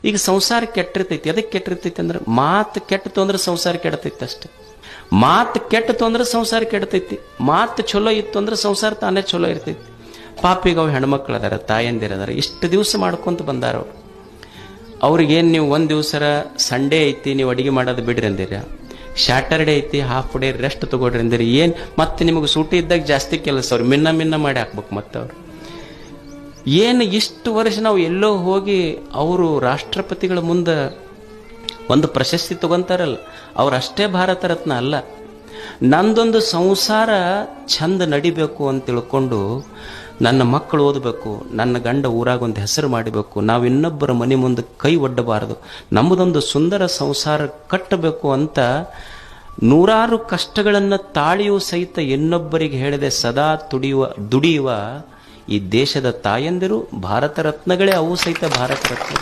ಈಗ ಸಂಸಾರ ಕೆಟ್ಟಿರ್ತೈತಿ. ಅದಕ್ಕೆ ಕೆಟ್ಟಿರ್ತೈತಿ ಅಂದ್ರೆ ಮಾತು ಕೆಟ್ಟತು ಅಂದ್ರೆ ಸಂಸಾರ ಕೆಡ್ತೈತಿ ಅಷ್ಟೆ. ಮಾತು ಕೆಟ್ಟತು ಅಂದ್ರೆ ಸಂಸಾರ ಕೆಡ್ತೈತಿ. ಮಾತು ಚಲೋ ಇತ್ತು ಅಂದ್ರೆ ಸಂಸಾರ ತಾನೇ ಚಲೋ ಇರ್ತೈತಿ. ಪಾಪಿಗ ಅವು ಹೆಣ್ಮಕ್ಳು ಅದಾರ, ತಾಯಂದಿರದಾರ, ಇಷ್ಟು ದಿವಸ ಮಾಡ್ಕೊಂತ ಬಂದಾರ ಅವ್ರು. ಅವ್ರಿಗೇನು ನೀವು ಒಂದು ದಿವಸರ ಸಂಡೇ ಐತಿ ನೀವು ಅಡಿಗೆ ಮಾಡೋದು ಬಿಡ್ರಿ ಅಂದಿರ, ಸ್ಯಾಟರ್ಡೇ ಐತಿ ಹಾಫ್ ಡೇ ರೆಸ್ಟ್ ತಗೊಳ್ರಿ ಅಂದಿರಿ. ಏನು ಮತ್ತೆ ನಿಮಗೆ ಸೂಟಿ ಇದ್ದಾಗ ಜಾಸ್ತಿ ಕೆಲಸ ಅವ್ರು ಮಿನ್ನ ಮಾಡಿ ಹಾಕ್ಬೇಕು. ಮತ್ತೆ ಅವ್ರು ಏನು ಇಷ್ಟು ವರ್ಷ ನಾವು ಎಲ್ಲೋ ಹೋಗಿ ಅವರು ರಾಷ್ಟ್ರಪತಿಗಳ ಮುಂದೆ ಒಂದು ಪ್ರಶಸ್ತಿ ತಗೊಂತಾರಲ್ಲ, ಅವರಷ್ಟೇ ಭಾರತ ರತ್ನ ಅಲ್ಲ. ನಂದೊಂದು ಸಂಸಾರ ಚಂದ ನಡಿಬೇಕು ಅಂತ ತಿಳ್ಕೊಂಡು ನನ್ನ ಮಕ್ಕಳು ಓದಬೇಕು, ನನ್ನ ಗಂಡ ಊರಾಗ ಒಂದು ಹೆಸರು ಮಾಡಬೇಕು, ನಾವು ಇನ್ನೊಬ್ಬರ ಮನೆ ಮುಂದೆ ಕೈ ಒಡ್ಡಬಾರದು, ನಮ್ಮದೊಂದು ಸುಂದರ ಸಂಸಾರ ಕಟ್ಟಬೇಕು ಅಂತ ನೂರಾರು ಕಷ್ಟಗಳನ್ನು ತಾಳಿಯೂ ಸಹಿತ ಇನ್ನೊಬ್ಬರಿಗೆ ಹೇಳದೆ ಸದಾ ದುಡಿಯುವ ಈ ದೇಶದ ತಾಯಂದಿರು ಭಾರತ ರತ್ನಗಳೇ, ಅವು ಸಹಿತ ಭಾರತ ರತ್ನ.